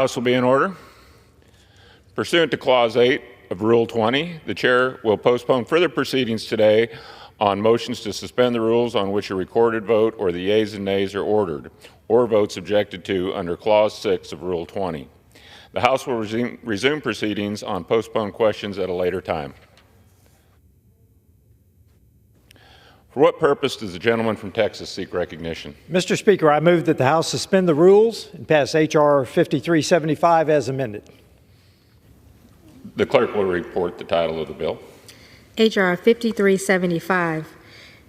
House will be in order. Pursuant to Clause 8 of Rule 20, the Chair will postpone further proceedings today on motions to suspend the rules on which a recorded vote or the yeas and nays are ordered, or votes objected to under Clause 6 of Rule 20. The House will resume proceedings on postponed questions at a later time. For what purpose does the gentleman from Texas seek recognition? Mr. Speaker, I move that the House suspend the rules and pass H.R. 5375 as amended. The clerk will report the title of the bill. H.R. 5375,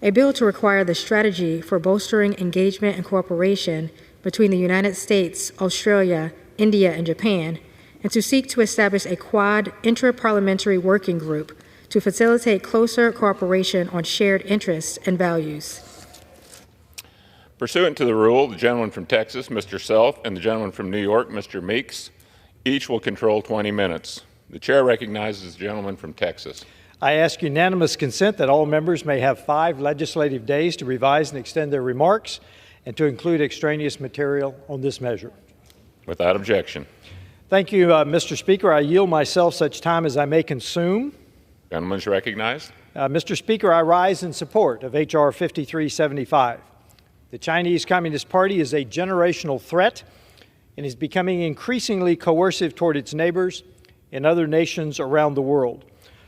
a bill to require the strategy for bolstering engagement and cooperation between the United States, Australia, India, and Japan, and to seek to establish a Quad inter-parliamentary working group to facilitate closer cooperation on shared interests and values. Pursuant to the rule, the gentleman from Texas, Mr. Self, and the gentleman from New York, Mr. Meeks, each will control 20 minutes. The Chair recognizes the gentleman from Texas. I ask unanimous consent that all members may have 5 legislative days to revise and extend their remarks and to include extraneous material on this measure. Without objection. Thank you, Mr. Speaker. I yield myself such time as I may consume. Gentleman is recognized. Mr. Speaker, I rise in support of H.R. 5375. The Chinese Communist Party is a generational threat and is becoming increasingly coercive toward its neighbors and other nations around the world.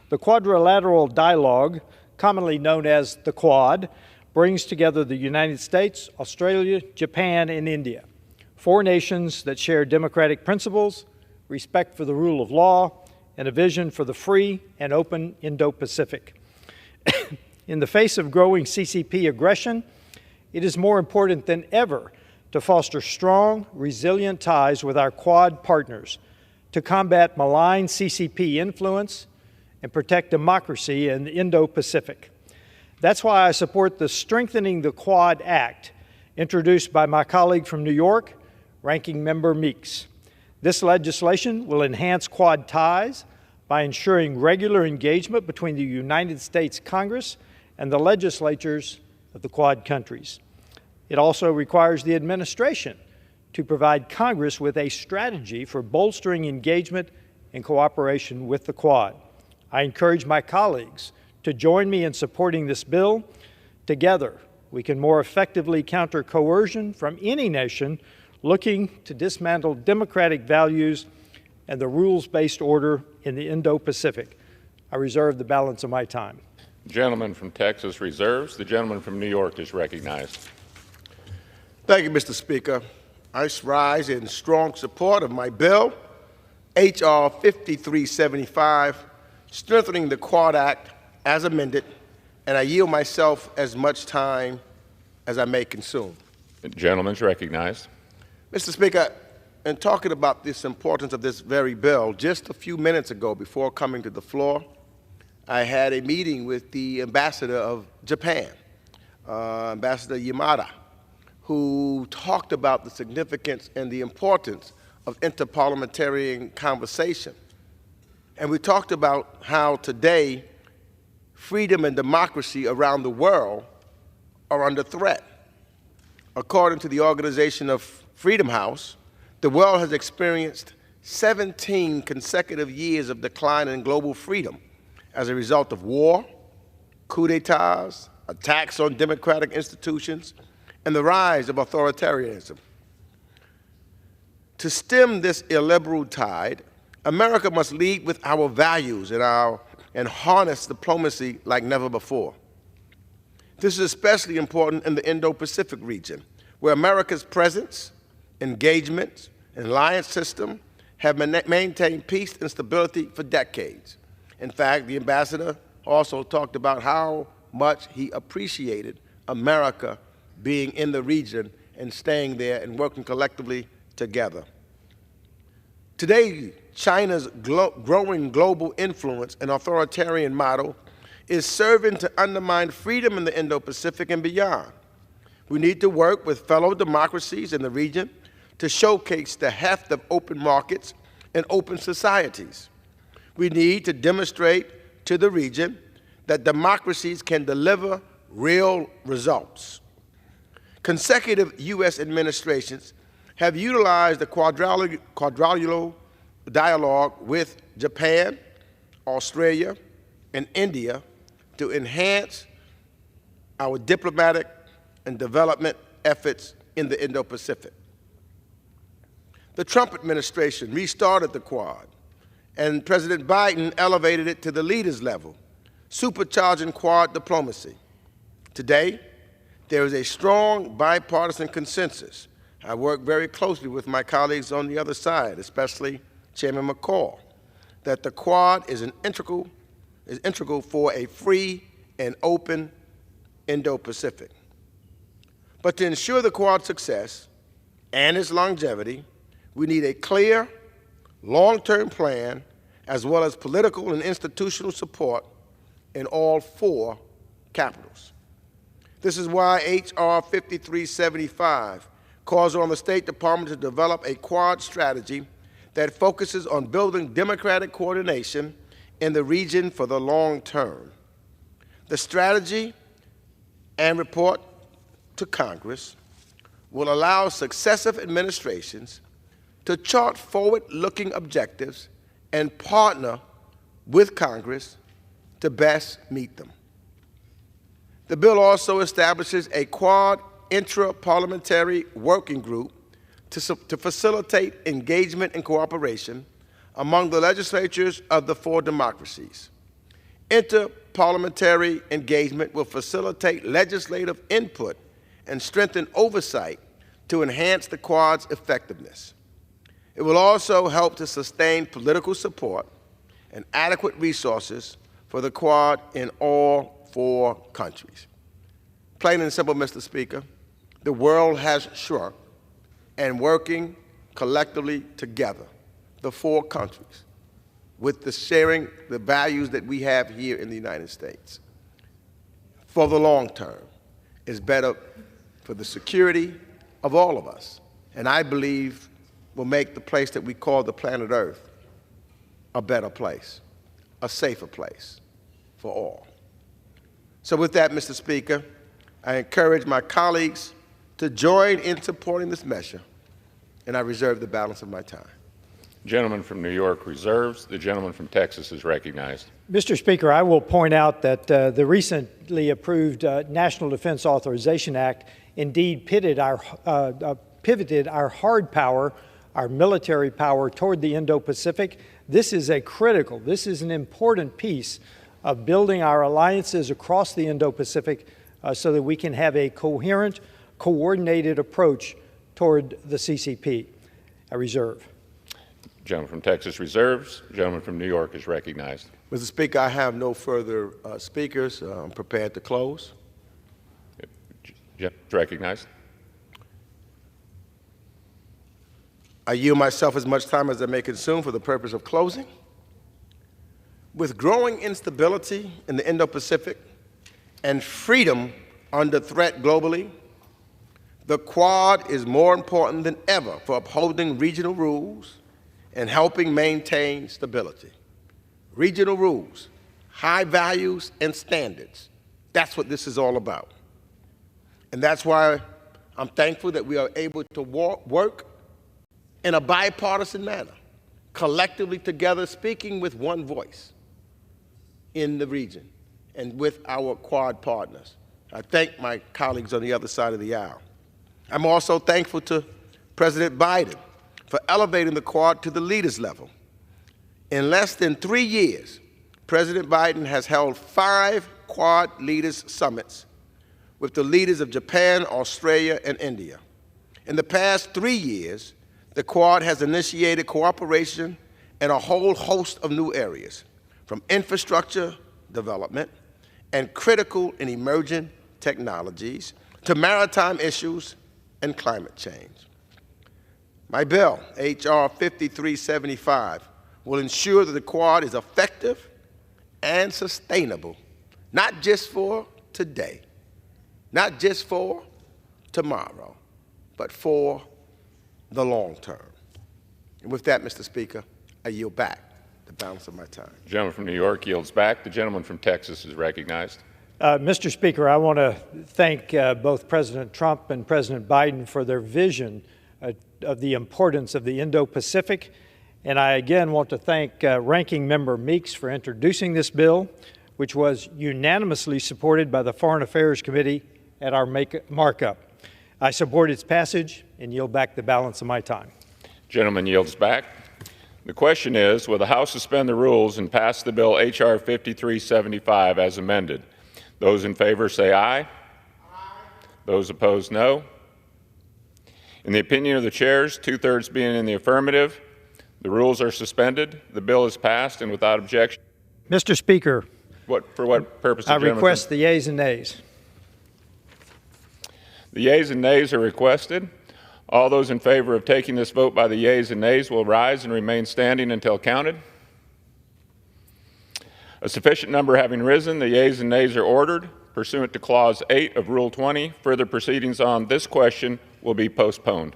The Quadrilateral Dialogue, commonly known as the Quad, brings together the United States, Australia, Japan, and India, 4 nations that share democratic principles, respect for the rule of law, and a vision for the free and open Indo-Pacific. In the face of growing CCP aggression, it is more important than ever to foster strong, resilient ties with our Quad partners to combat malign CCP influence and protect democracy in the Indo-Pacific. That's why I support the Strengthening the Quad Act introduced by my colleague from New York, Ranking Member Meeks. This legislation will enhance Quad ties by ensuring regular engagement between the United States Congress and the legislatures of the Quad countries. It also requires the administration to provide Congress with a strategy for bolstering engagement and cooperation with the Quad. I encourage my colleagues to join me in supporting this bill. Together, we can more effectively counter coercion from any nation looking to dismantle democratic values and the rules-based order in the Indo-Pacific. I reserve the balance of my time. The gentleman from Texas reserves. The gentleman from New York is recognized. Thank you, Mr. Speaker. I rise in strong support of my bill, H.R. 5375, strengthening the Quad Act as amended, and I yield myself as much time as I may consume. The gentleman is recognized. Mr. Speaker, in talking about this importance of this very bill, just a few minutes ago before coming to the floor, I had a meeting with the ambassador of Japan, Ambassador Yamada, who talked about the significance and the importance of interparliamentary conversation. And we talked about how today freedom and democracy around the world are under threat. According to the organization of Freedom House, the world has experienced 17 consecutive years of decline in global freedom as a result of war, coups d'etats, attacks on democratic institutions, and the rise of authoritarianism. To stem this illiberal tide, America must lead with our values and harness diplomacy like never before. This is especially important in the Indo-Pacific region, where America's presence, engagement, and alliance system have maintained peace and stability for decades. In fact, the ambassador also talked about how much he appreciated America being in the region and staying there and working collectively together. Today, China's growing global influence and authoritarian model is serving to undermine freedom in the Indo-Pacific and beyond. We need to work with fellow democracies in the region to showcase the heft of open markets and open societies. We need to demonstrate to the region that democracies can deliver real results. Consecutive U.S. administrations have utilized the quadrilateral dialogue with Japan, Australia, and India to enhance our diplomatic and development efforts in the Indo-Pacific. The Trump administration restarted the Quad, and President Biden elevated it to the leaders level, supercharging Quad diplomacy. Today, there is a strong bipartisan consensus. I work very closely with my colleagues on the other side, especially Chairman McCall, that the Quad is integral for a free and open Indo-Pacific. But to ensure the Quad's success and its longevity, we need a clear, long-term plan, as well as political and institutional support in all four capitals. This is why H.R. 5375 calls on the State Department to develop a Quad strategy that focuses on building democratic coordination in the region for the long term. The strategy and report to Congress will allow successive administrations to chart forward-looking objectives and partner with Congress to best meet them. The bill also establishes a Quad intra-parliamentary working group to facilitate engagement and cooperation among the legislatures of the four democracies. Inter-parliamentary engagement will facilitate legislative input and strengthen oversight to enhance the Quad's effectiveness. It will also help to sustain political support and adequate resources for the Quad in all four countries. Plain and simple, Mr. Speaker, the world has shrunk, and working collectively together, the four countries, with the sharing the values that we have here in the United States, for the long term, is better for the security of all of us, and I believe will make the place that we call the planet Earth a better place, a safer place for all. So with that, Mr. Speaker, I encourage my colleagues to join in supporting this measure, and I reserve the balance of my time. Gentleman from New York reserves. The gentleman from Texas is recognized. Mr. Speaker, I will point out that the recently approved National Defense Authorization Act indeed pivoted our hard power, our military power, toward the Indo-Pacific. This is an important piece of building our alliances across the Indo-Pacific so that we can have a coherent, coordinated approach toward the CCP. I reserve. Gentleman from Texas reserves. Gentleman from New York is recognized. Mr. Speaker, I have no further speakers. I'm prepared to close. Recognized. I yield myself as much time as I may consume for the purpose of closing. With growing instability in the Indo-Pacific and freedom under threat globally, the Quad is more important than ever for upholding regional rules and helping maintain stability. Regional rules, high values and standards, that's what this is all about. And that's why I'm thankful that we are able to work in a bipartisan manner, collectively together, speaking with one voice in the region and with our Quad partners. I thank my colleagues on the other side of the aisle. I'm also thankful to President Biden for elevating the Quad to the leaders level. In less than 3 years, President Biden has held 5 Quad leaders summits with the leaders of Japan, Australia, and India. In the past 3 years, the Quad has initiated cooperation in a whole host of new areas, from infrastructure development and critical and emerging technologies to maritime issues and climate change. My bill, H.R. 5375, will ensure that the Quad is effective and sustainable, not just for today, not just for tomorrow, but for the long term. And with that, Mr. Speaker, I yield back the balance of my time. The gentleman from New York yields back. The gentleman from Texas is recognized. Mr. Speaker, I want to thank both President Trump and President Biden for their vision of the importance of the Indo-Pacific, and I again want to thank Ranking Member Meeks for introducing this bill, which was unanimously supported by the Foreign Affairs Committee at our markup. I support its passage and yield back the balance of my time. Gentleman yields back. The question is, will the House suspend the rules and pass the bill H.R. 5375 as amended? Those in favor say aye. Aye. Those opposed, no. In the opinion of the chairs, 2/3 being in the affirmative, the rules are suspended. The bill is passed and without objection. Mr. Speaker, For what purpose? I request the yeas and nays. The yeas and nays are requested. All those in favor of taking this vote by the yeas and nays will rise and remain standing until counted. A sufficient number having risen, the yeas and nays are ordered. Pursuant to Clause 8 of Rule 20, further proceedings on this question will be postponed.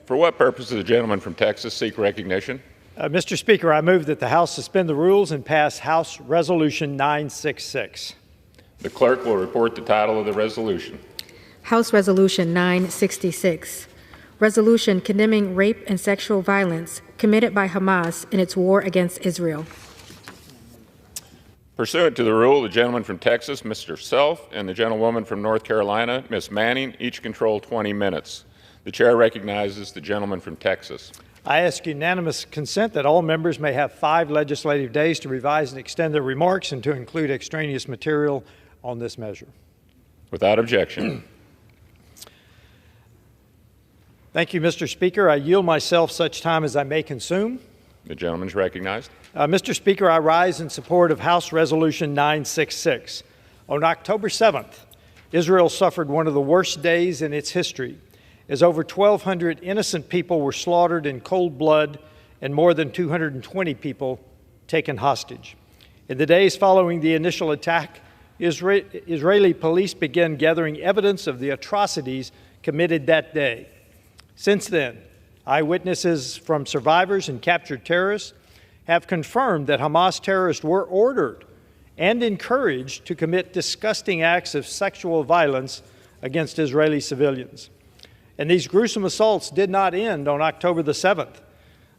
For what purpose does the gentleman from Texas seek recognition? Mr. Speaker, I move that the House suspend the rules and pass House Resolution 966. The clerk will report the title of the resolution. House Resolution 966, resolution condemning rape and sexual violence committed by Hamas in its war against Israel. Pursuant to the rule, the gentleman from Texas, Mr. Self, and the gentlewoman from North Carolina, Ms. Manning, each control 20 minutes. The chair recognizes the gentleman from Texas. I ask unanimous consent that all members may have 5 legislative days to revise and extend their remarks and to include extraneous material on this measure. Without objection. Thank you, Mr. Speaker. I yield myself such time as I may consume. The gentleman is recognized. Mr. Speaker, I rise in support of House Resolution 966. On October 7th, Israel suffered one of the worst days in its history, as over 1,200 innocent people were slaughtered in cold blood and more than 220 people taken hostage. In the days following the initial attack, Israeli police began gathering evidence of the atrocities committed that day. Since then, eyewitnesses from survivors and captured terrorists have confirmed that Hamas terrorists were ordered and encouraged to commit disgusting acts of sexual violence against Israeli civilians. And these gruesome assaults did not end on October the 7th.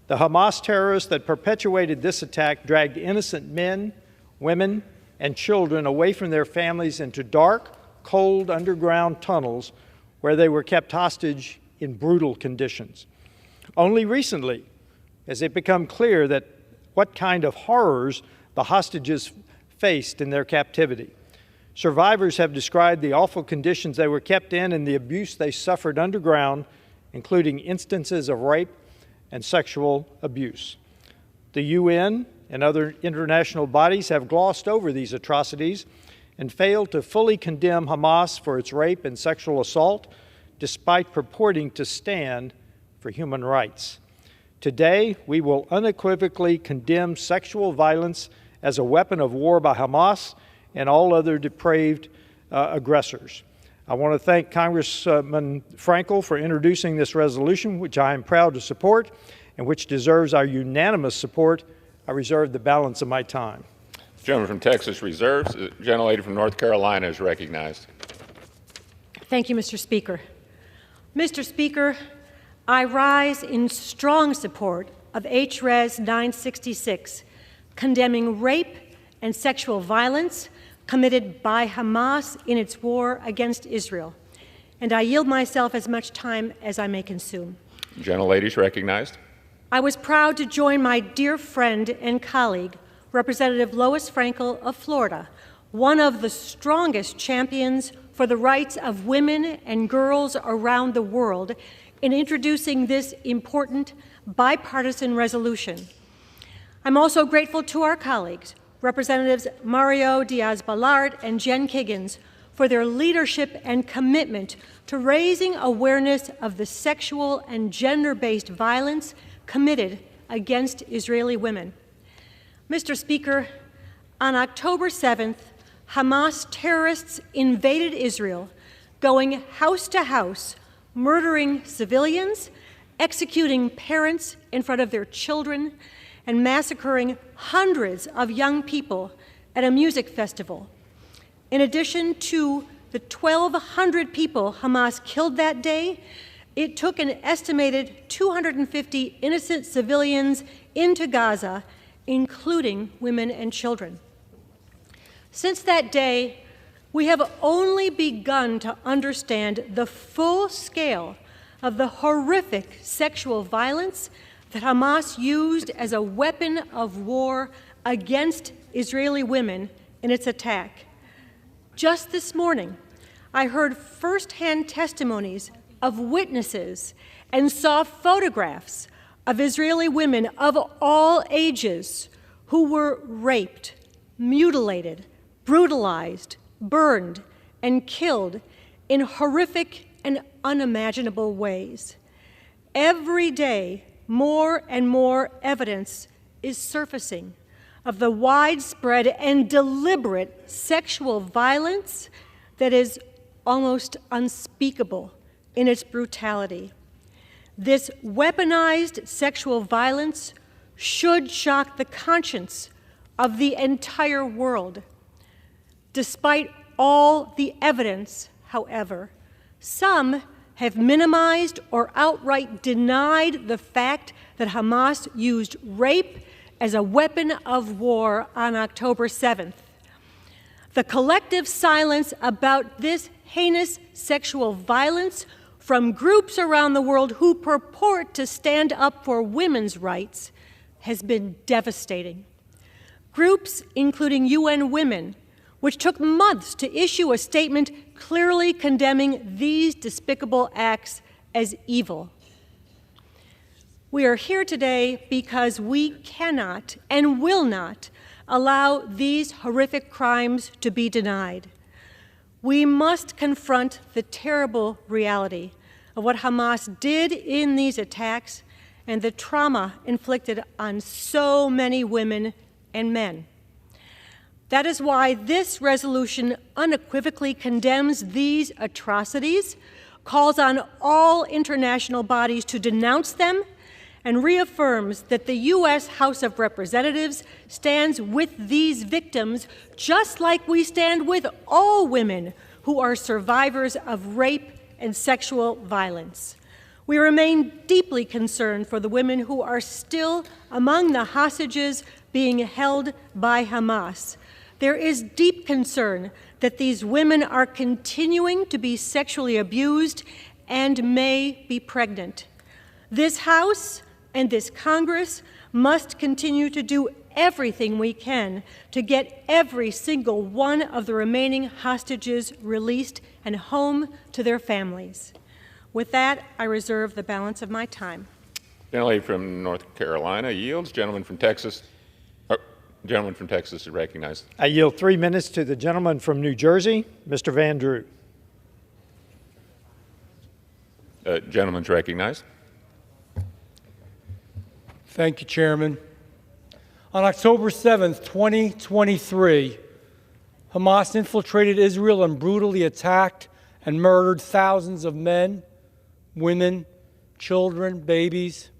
The Hamas terrorists that perpetuated this attack dragged innocent men, women, and children away from their families into dark, cold underground tunnels where they were kept hostage in brutal conditions. Only recently has it become clear that what kind of horrors the hostages faced in their captivity. Survivors have described the awful conditions they were kept in and the abuse they suffered underground, including instances of rape and sexual abuse. The UN and other international bodies have glossed over these atrocities and failed to fully condemn Hamas for its rape and sexual assault, despite purporting to stand for human rights. Today, we will unequivocally condemn sexual violence as a weapon of war by Hamas and all other depraved aggressors. I want to thank Congressman Frankel for introducing this resolution, which I am proud to support and which deserves our unanimous support. I reserve the balance of my time. The gentleman from Texas reserves. The gentlelady from North Carolina is recognized. Thank you, Mr. Speaker. Mr. Speaker, I rise in strong support of H.Res. 966, condemning rape and sexual violence committed by Hamas in its war against Israel. And I yield myself as much time as I may consume. Gentlelady is recognized. I was proud to join my dear friend and colleague, Representative Lois Frankel of Florida, one of the strongest champions for the rights of women and girls around the world, in introducing this important bipartisan resolution. I'm also grateful to our colleagues, Representatives Mario Diaz-Balart and Jen Kiggins, for their leadership and commitment to raising awareness of the sexual and gender-based violence committed against Israeli women. Mr. Speaker, on October 7th, Hamas terrorists invaded Israel, going house to house, murdering civilians, executing parents in front of their children, and massacring hundreds of young people at a music festival. In addition to the 1,200 people Hamas killed that day, it took an estimated 250 innocent civilians into Gaza, including women and children. Since that day, we have only begun to understand the full scale of the horrific sexual violence that Hamas used as a weapon of war against Israeli women in its attack. Just this morning, I heard firsthand testimonies of witnesses and saw photographs of Israeli women of all ages who were raped, mutilated, brutalized, burned, and killed in horrific and unimaginable ways. Every day, more and more evidence is surfacing of the widespread and deliberate sexual violence that is almost unspeakable in its brutality. This weaponized sexual violence should shock the conscience of the entire world. Despite all the evidence, however, some have minimized or outright denied the fact that Hamas used rape as a weapon of war on October 7th. The collective silence about this heinous sexual violence from groups around the world who purport to stand up for women's rights has been devastating. Groups including UN Women, which took months to issue a statement clearly condemning these despicable acts as evil. We are here today because we cannot and will not allow these horrific crimes to be denied. We must confront the terrible reality of what Hamas did in these attacks and the trauma inflicted on so many women and men. That is why this resolution unequivocally condemns these atrocities, calls on all international bodies to denounce them, and reaffirms that the U.S. House of Representatives stands with these victims just like we stand with all women who are survivors of rape and sexual violence. We remain deeply concerned for the women who are still among the hostages being held by Hamas. There is deep concern that these women are continuing to be sexually abused and may be pregnant. This House and this Congress must continue to do everything we can to get every single one of the remaining hostages released and home to their families. With that, I reserve the balance of my time. Gentlelady from North Carolina yields. Gentleman from Texas is recognized. I yield 3 minutes to the gentleman from New Jersey, Mr. Van Drew. Gentleman's recognized. Thank you, Chairman. On October 7th, 2023, Hamas infiltrated Israel and brutally attacked and murdered thousands of men, women, children, babies,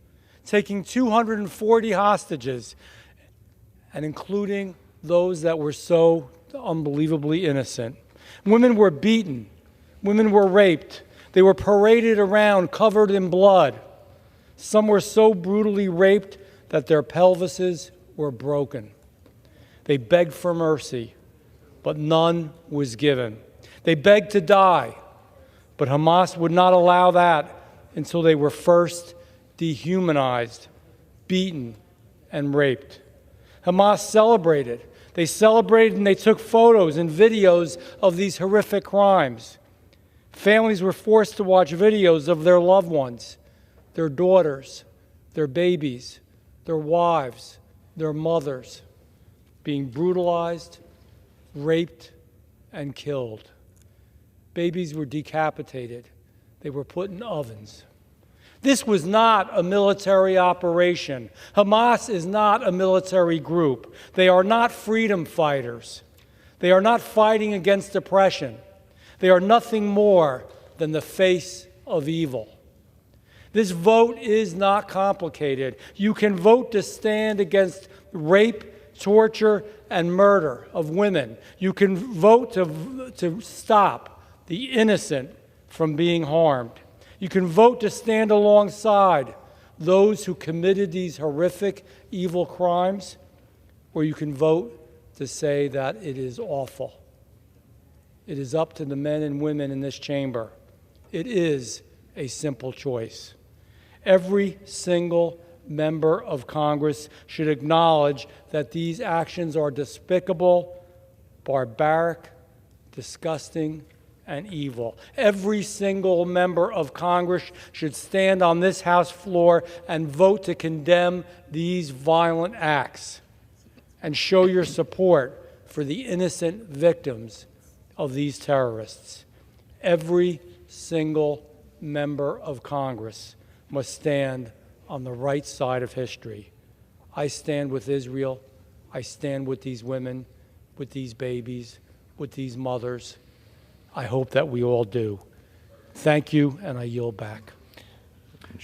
taking 240 hostages, and including those that were so unbelievably innocent. Women were beaten. Women were raped. They were paraded around covered in blood. Some were so brutally raped that their pelvises were broken. They begged for mercy, but none was given. They begged to die, but Hamas would not allow that until they were first dehumanized, beaten, and raped. Hamas celebrated. They celebrated and they took photos and videos of these horrific crimes. Families were forced to watch videos of their loved ones, their daughters, their babies, their wives, their mothers being brutalized, raped, and killed. Babies were decapitated. They were put in ovens. This was not a military operation. Hamas is not a military group. They are not freedom fighters. They are not fighting against oppression. They are nothing more than the face of evil. This vote is not complicated. You can vote to stand against rape, torture, and murder of women. You can vote to stop the innocent from being harmed. You can vote to stand alongside those who committed these horrific, evil crimes, or you can vote to say that it is awful. It is up to the men and women in this chamber. It is a simple choice. Every single member of Congress should acknowledge that these actions are despicable, barbaric, disgusting, and evil. Every single member of Congress should stand on this House floor and vote to condemn these violent acts and show your support for the innocent victims of these terrorists. Every single member of Congress must stand on the right side of history. I stand with Israel. I stand with these women, with these babies, with these mothers. I hope that we all do. Thank you, and I yield back.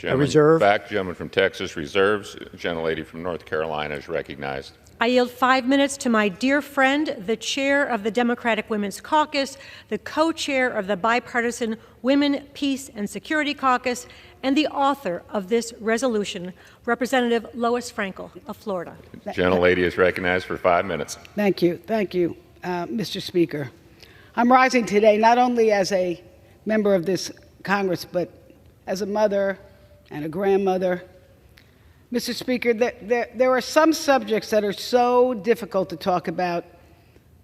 Reserve. Back. Gentleman from Texas reserves. Gentlelady from North Carolina is recognized. I yield 5 minutes to my dear friend, the chair of the Democratic Women's Caucus, the co-chair of the bipartisan Women, Peace, and Security Caucus, and the author of this resolution, Representative Lois Frankel of Florida. Gentlelady is recognized for 5 minutes. Thank you, Mr. Speaker. I'm rising today not only as a member of this Congress, but as a mother and a grandmother. Mr. Speaker, there are some subjects that are so difficult to talk about,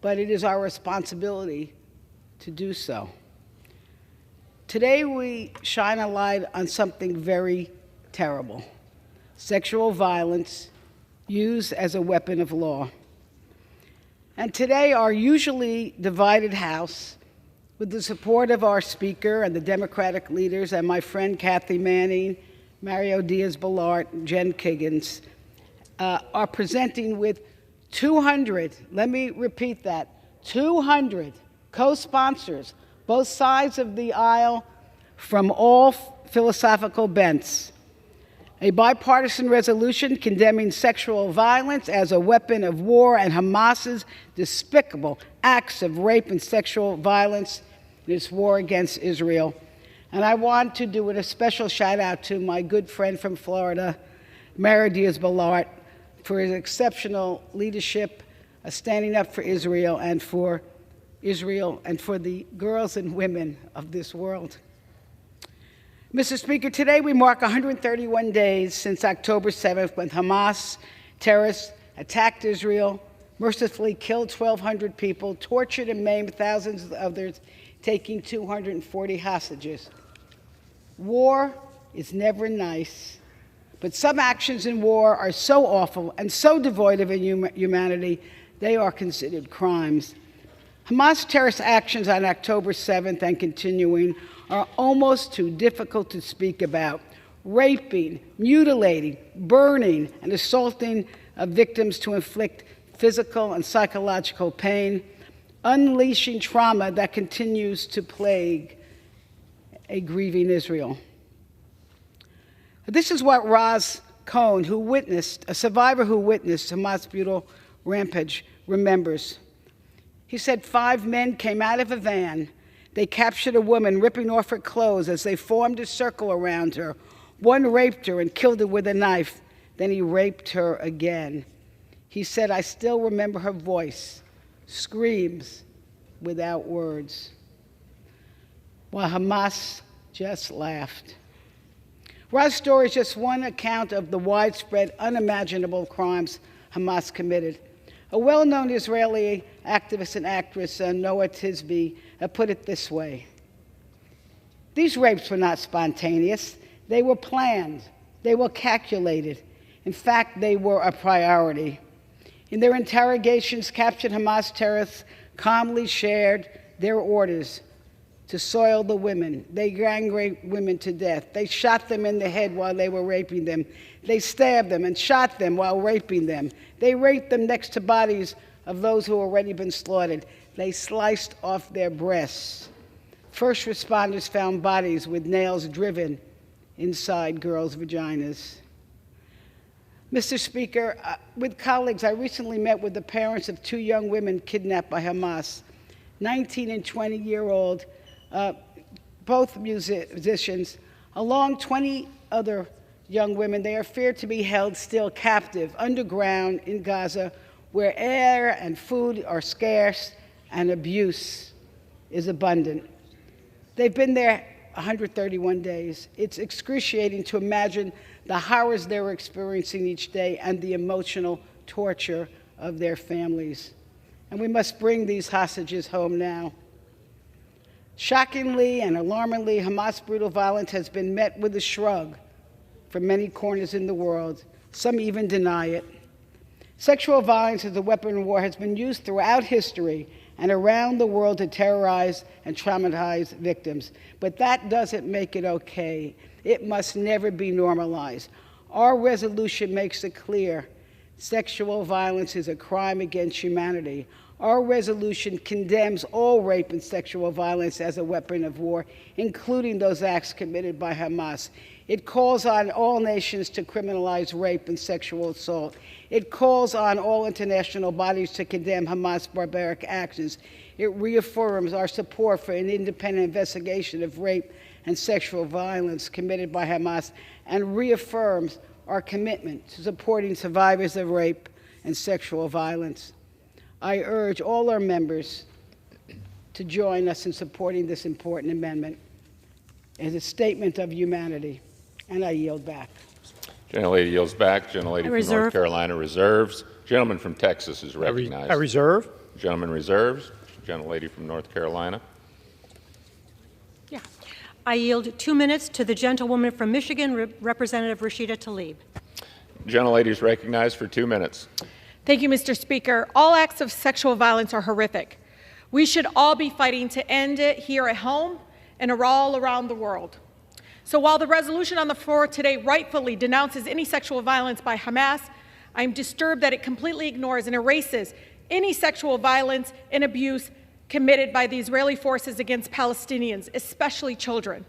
but it is our responsibility to do so. Today we shine a light on something very terrible: sexual violence used as a weapon of law. And today, our usually divided House, with the support of our Speaker and the Democratic leaders and my friend Kathy Manning, Mario Diaz-Balart, Jen Kiggins, are presenting with 200, let me repeat that, 200 co-sponsors, both sides of the aisle, from all philosophical bents. A bipartisan resolution condemning sexual violence as a weapon of war and Hamas's despicable acts of rape and sexual violence in its war against Israel. And I want to do a special shout out to my good friend from Florida, Mario Diaz-Balart, for his exceptional leadership, standing up for Israel and for the girls and women of this world. Mr. Speaker, today we mark 131 days since October 7th, when Hamas terrorists attacked Israel, mercifully killed 1,200 people, tortured and maimed thousands of others, taking 240 hostages. War is never nice, but some actions in war are so awful and so devoid of humanity, they are considered crimes. Hamas terrorist actions on October 7th and continuing are almost too difficult to speak about. Raping, mutilating, burning, and assaulting victims to inflict physical and psychological pain, unleashing trauma that continues to plague a grieving Israel. This is what Raz Cohn, a survivor who witnessed Hamas' brutal rampage, remembers. He said 5 men came out of a van. They captured a woman, ripping off her clothes as they formed a circle around her. One raped her and killed her with a knife. Then he raped her again. He said, I still remember her voice, screams without words, while Hamas just laughed. Raz's story is just one account of the widespread, unimaginable crimes Hamas committed. A well-known Israeli activist and actress, Noah Tisby, put it this way: these rapes were not spontaneous. They were planned. They were calculated. In fact, they were a priority. In their interrogations, captured Hamas terrorists calmly shared their orders to soil the women. They gang raped women to death. They shot them in the head while they were raping them. They stabbed them and shot them while raping them. They raped them next to bodies of those who had already been slaughtered. They sliced off their breasts. First responders found bodies with nails driven inside girls' vaginas. Mr. Speaker, with colleagues, I recently met with the parents of two young women kidnapped by Hamas, 19 and 20-year-old, both musicians, along 20 other young women. They are feared to be held still captive underground in Gaza, where air and food are scarce and abuse is abundant. They've been there 131 days. It's excruciating to imagine the horrors they're experiencing each day and the emotional torture of their families. And we must bring these hostages home now. Shockingly and alarmingly, Hamas' brutal violence has been met with a shrug from many corners in the world. Some even deny it. Sexual violence as a weapon of war has been used throughout history and around the world to terrorize and traumatize victims. But that doesn't make it okay. It must never be normalized. Our resolution makes it clear sexual violence is a crime against humanity. Our resolution condemns all rape and sexual violence as a weapon of war, including those acts committed by Hamas. It calls on all nations to criminalize rape and sexual assault. It calls on all international bodies to condemn Hamas' barbaric actions. It reaffirms our support for an independent investigation of rape and sexual violence committed by Hamas, and reaffirms our commitment to supporting survivors of rape and sexual violence. I urge all our members to join us in supporting this important amendment as a statement of humanity. And I yield back. Gentlelady yields back. Gentlelady from North Carolina reserves. Gentleman from Texas is recognized. I reserve. Gentleman reserves. Gentlelady from North Carolina. Yeah. I yield 2 minutes to the gentlewoman from Michigan, Representative Rashida Tlaib. Gentlelady is recognized for 2 minutes. Thank you, Mr. Speaker. All acts of sexual violence are horrific. We should all be fighting to end it here at home and all around the world. So while the resolution on the floor today rightfully denounces any sexual violence by Hamas, I am disturbed that it completely ignores and erases any sexual violence and abuse committed by the Israeli forces against Palestinians, especially children.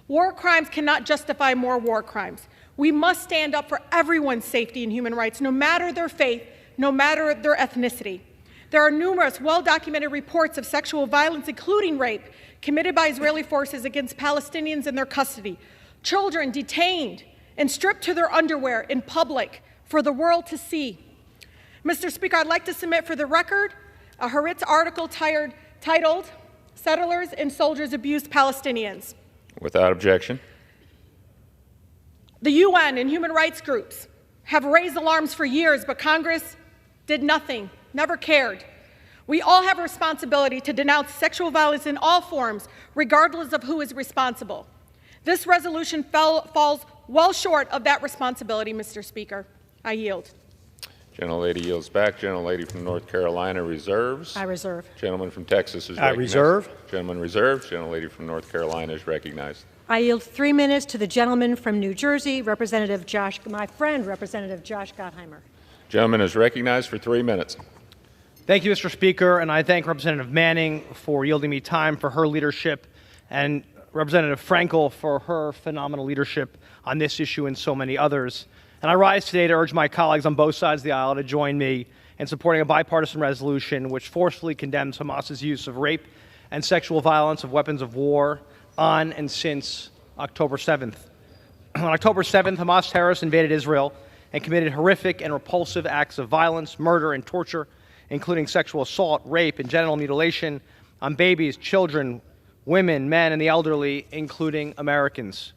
War crimes cannot justify more war crimes. We must stand up for everyone's safety and human rights, no matter their faith, no matter their ethnicity. There are numerous well-documented reports of sexual violence, including rape, committed by Israeli forces against Palestinians in their custody, children detained and stripped to their underwear in public for the world to see. Mr. Speaker, I'd like to submit for the record a Haaretz article titled, "Settlers and Soldiers Abuse Palestinians." Without objection. The UN and human rights groups have raised alarms for years, but Congress did nothing, never cared. We all have a responsibility to denounce sexual violence in all forms, regardless of who is responsible. This resolution falls well short of that responsibility, Mr. Speaker. I yield. Gentlelady yields back. Gentlelady from North Carolina reserves. I reserve. Gentleman from Texas is I recognized. reserve. Gentleman reserves. Gentlelady from North Carolina is recognized. I yield 3 minutes to the gentleman from New Jersey, my friend, Representative Josh Gottheimer. Gentleman is recognized for 3 minutes. Thank you, Mr. Speaker, and I thank Representative Manning for yielding me time for her leadership, and Representative Frankel for her phenomenal leadership on this issue and so many others. And I rise today to urge my colleagues on both sides of the aisle to join me in supporting a bipartisan resolution which forcefully condemns Hamas's use of rape and sexual violence of weapons of war on and since October 7th. On October 7th, Hamas terrorists invaded Israel and committed horrific and repulsive acts of violence, murder, and torture, including sexual assault, rape, and genital mutilation on babies, children, women, men, and the elderly, including Americans.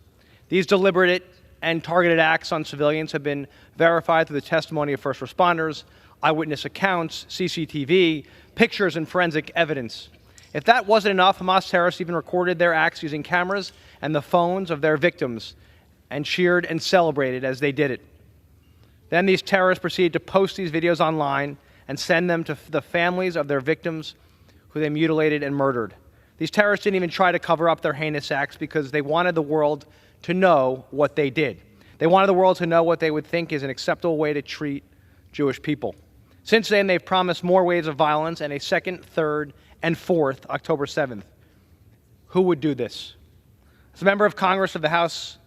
These deliberate and targeted acts on civilians have been verified through the testimony of first responders, eyewitness accounts, CCTV, pictures, and forensic evidence. If that wasn't enough, Hamas terrorists even recorded their acts using cameras and the phones of their victims and cheered and celebrated as they did it. Then these terrorists proceeded to post these videos online and send them to the families of their victims who they mutilated and murdered. These terrorists didn't even try to cover up their heinous acts because they wanted the world to know what they did. They wanted the world to know what they would think is an acceptable way to treat Jewish people. Since then, they've promised more waves of violence and a second, third, and fourth October 7th. Who would do this? As a member of Congress of the House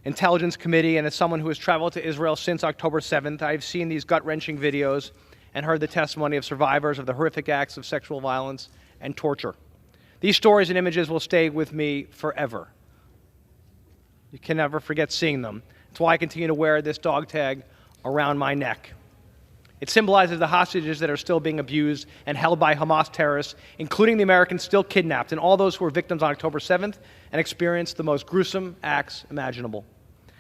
Intelligence Committee and as someone who has traveled to Israel since October 7th, I've seen these gut-wrenching videos and heard the testimony of survivors of the horrific acts of sexual violence and torture. These stories and images will stay with me forever. You can never forget seeing them. That's why I continue to wear this dog tag around my neck. It symbolizes the hostages that are still being abused and held by Hamas terrorists, including the Americans still kidnapped and all those who were victims on October 7th and experienced the most gruesome acts imaginable.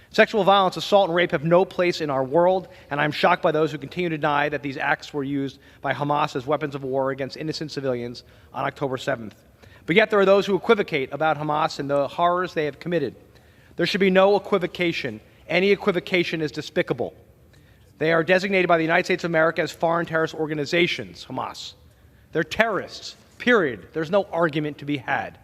Sexual violence, assault, and rape have no place in our world, and I'm shocked by those who continue to deny that these acts were used by Hamas as weapons of war against innocent civilians on October 7th. But yet there are those who equivocate about Hamas and the horrors they have committed. There should be no equivocation. Any equivocation is despicable. They are designated by the United States of America as foreign terrorist organizations, Hamas. They're terrorists, period. There's no argument to be had.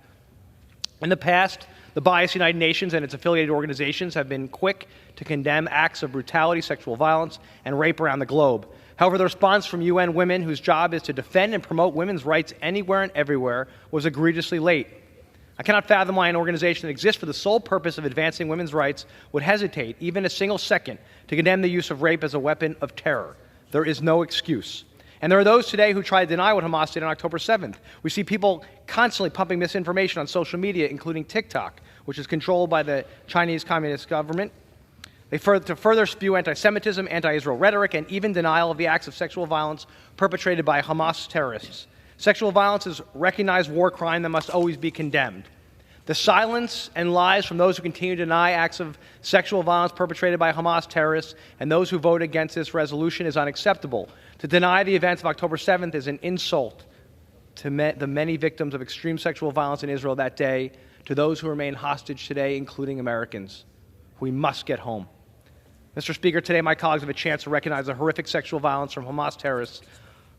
In the past, the biased United Nations and its affiliated organizations have been quick to condemn acts of brutality, sexual violence, and rape around the globe. However, the response from UN Women, whose job is to defend and promote women's rights anywhere and everywhere, was egregiously late. I cannot fathom why an organization that exists for the sole purpose of advancing women's rights would hesitate, even a single second, to condemn the use of rape as a weapon of terror. There is no excuse. And there are those today who try to deny what Hamas did on October 7th. We see people constantly pumping misinformation on social media, including TikTok, which is controlled by the Chinese Communist government. They further spew anti-Semitism, anti-Israel rhetoric, and even denial of the acts of sexual violence perpetrated by Hamas terrorists. Sexual violence is a recognized war crime that must always be condemned. The silence and lies from those who continue to deny acts of sexual violence perpetrated by Hamas terrorists and those who vote against this resolution is unacceptable. To deny the events of October 7th is an insult to the many victims of extreme sexual violence in Israel that day, to those who remain hostage today, including Americans. We must get home. Mr. Speaker, today my colleagues have a chance to recognize the horrific sexual violence from Hamas terrorists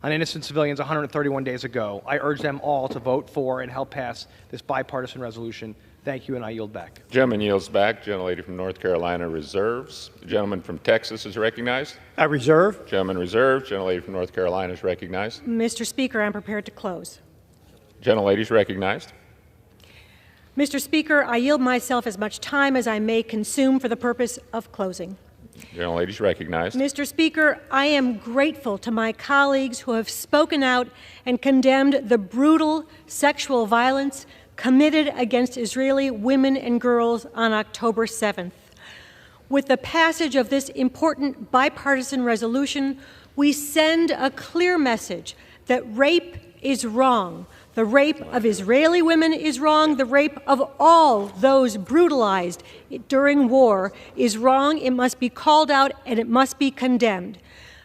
on innocent civilians 131 days ago. I urge them all to vote for and help pass this bipartisan resolution. Thank you, and I yield back. The gentleman yields back. The gentlelady from North Carolina reserves. The gentleman from Texas is recognized. I reserve. Gentleman reserves. Gentlelady from North Carolina is recognized. Mr. Speaker, I'm prepared to close. Gentlelady is recognized. Mr. Speaker, I yield myself as much time as I may consume for the purpose of closing. Gentlelady is recognized. Mr. Speaker, I am grateful to my colleagues who have spoken out and condemned the brutal sexual violence committed against Israeli women and girls on October 7th. With the passage of this important bipartisan resolution, we send a clear message that rape is wrong. The rape of Israeli women is wrong. The rape of all those brutalized during war is wrong. It must be called out and it must be condemned.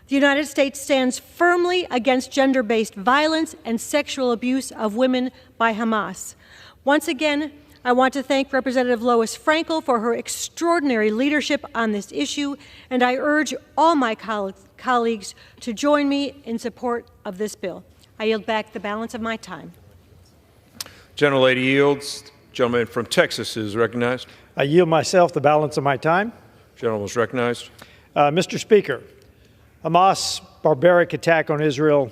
The United States stands firmly against gender-based violence and sexual abuse of women by Hamas. Once again, I want to thank Representative Lois Frankel for her extraordinary leadership on this issue, and I urge all my colleagues to join me in support of this bill. I yield back the balance of my time. Gentlelady yields. Gentleman from Texas is recognized. I yield myself the balance of my time. Gentleman is recognized. Mr. Speaker, Hamas' barbaric attack on Israel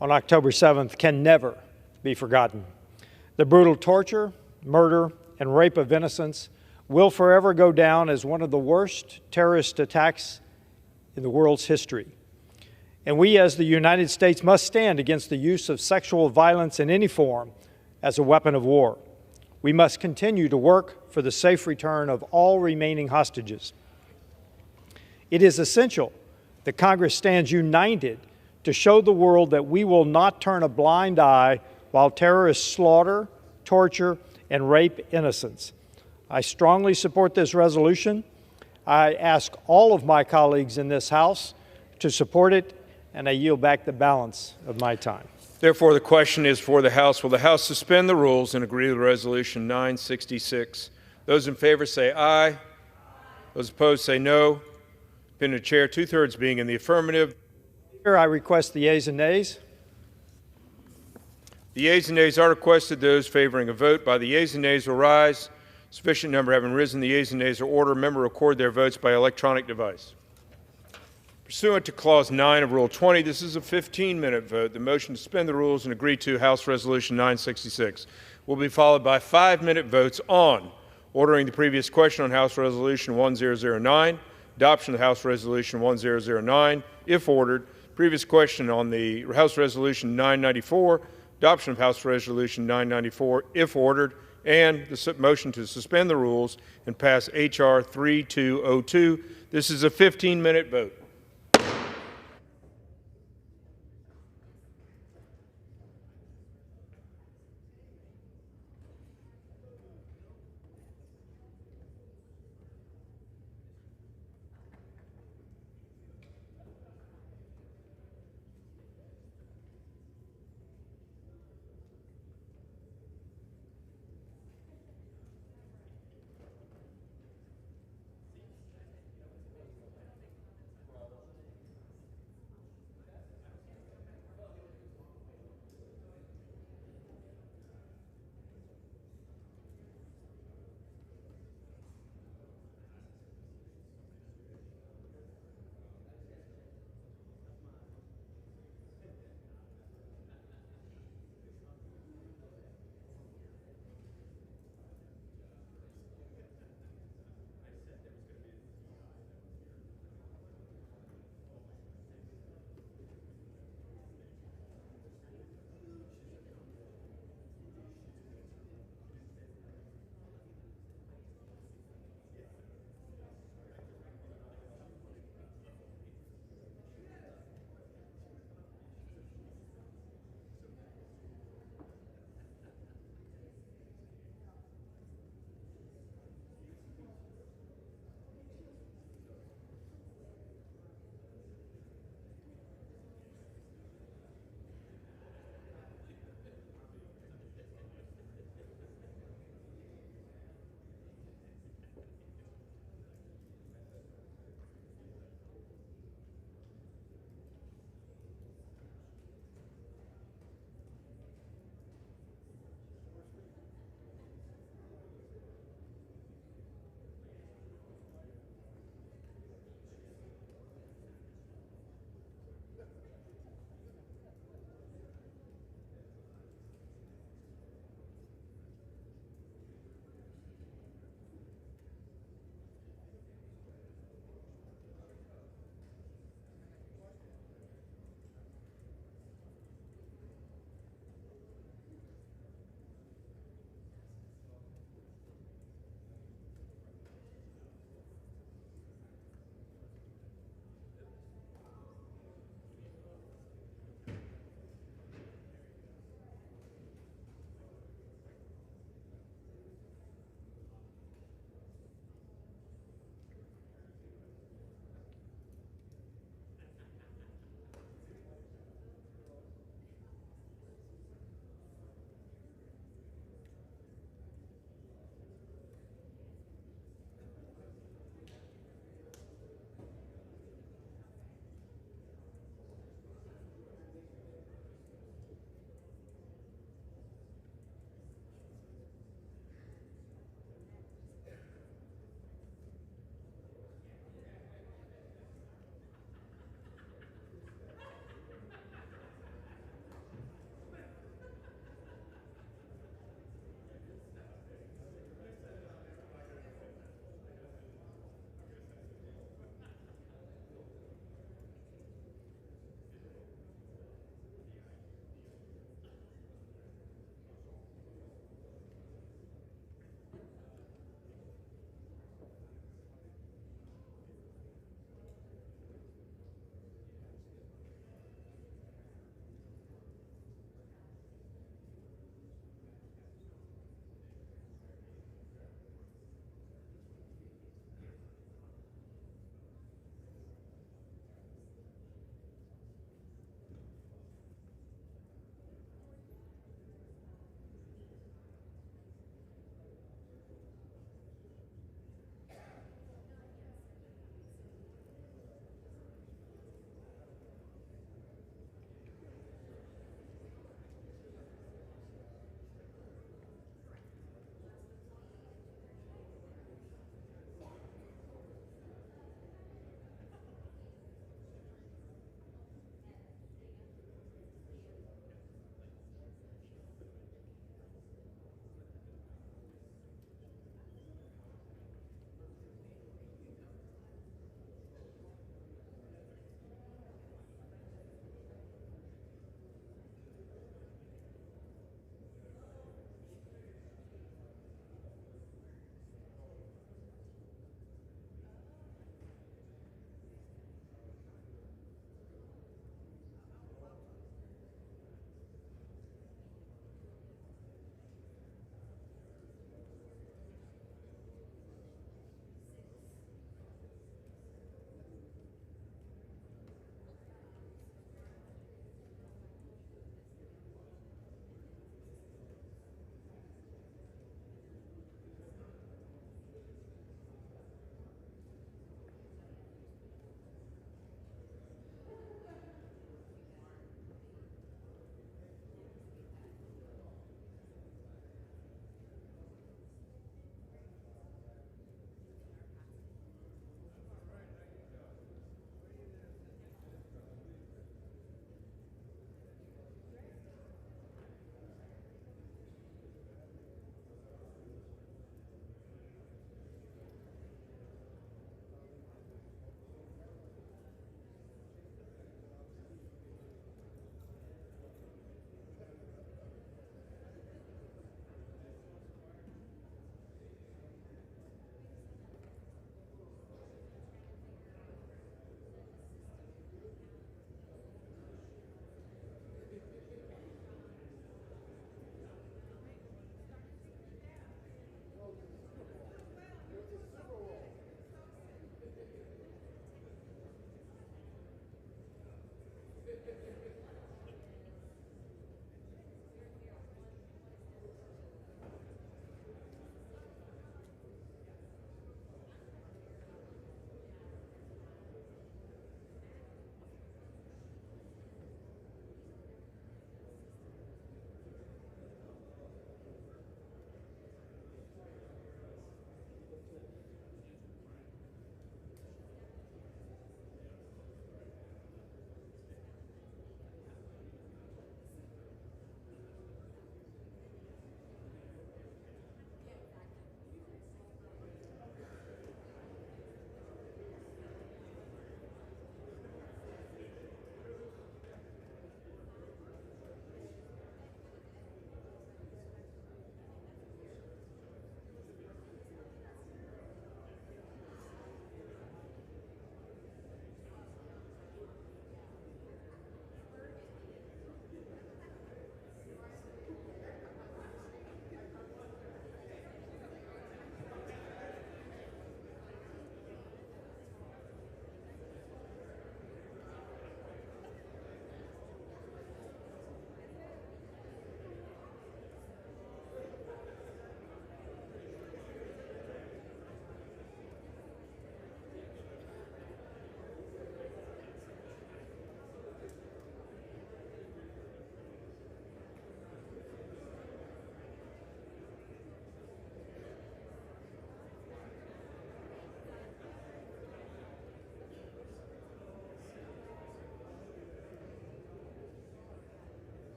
on October 7th can never be forgotten. The brutal torture, murder, and rape of innocents will forever go down as one of the worst terrorist attacks in the world's history. And we, as the United States, must stand against the use of sexual violence in any form as a weapon of war. We must continue to work for the safe return of all remaining hostages. It is essential that Congress stands united to show the world that we will not turn a blind eye while terrorists slaughter, torture, and rape innocents. I strongly support this resolution. I ask all of my colleagues in this House to support it, and I yield back the balance of my time. Therefore, the question is for the House. Will the House suspend the rules and agree to Resolution 966? Those in favor say aye. Those opposed say no. Opinion of the Chair, two-thirds being in the affirmative. Here I request the yeas and nays. The yeas and nays are requested. Those favoring a vote by the yeas and nays will rise. Sufficient number having risen, the yeas and nays are ordered. Member record their votes by electronic device. Pursuant to Clause 9 of Rule 20, this is a 15-minute vote. The motion to suspend the rules and agree to House Resolution 966 will be followed by 5-minute votes on ordering the previous question on House Resolution 1009, adoption of House Resolution 1009, if ordered, previous question on the House Resolution 994, adoption of House Resolution 994, if ordered, and the motion to suspend the rules and pass H.R. 3202. This is a 15-minute vote.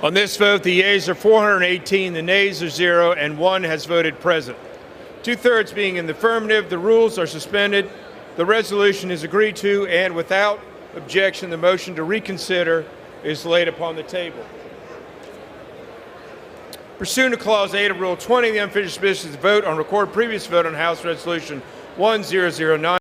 On this vote, the yeas are 418, the nays are 0, and 1 has voted present. 2/3 being in the affirmative, the rules are suspended. The resolution is agreed to, and without objection, the motion to reconsider is laid upon the table. Pursuant to Clause 8 of Rule 20, the unfinished business is to vote on record previous vote on House Resolution 1009.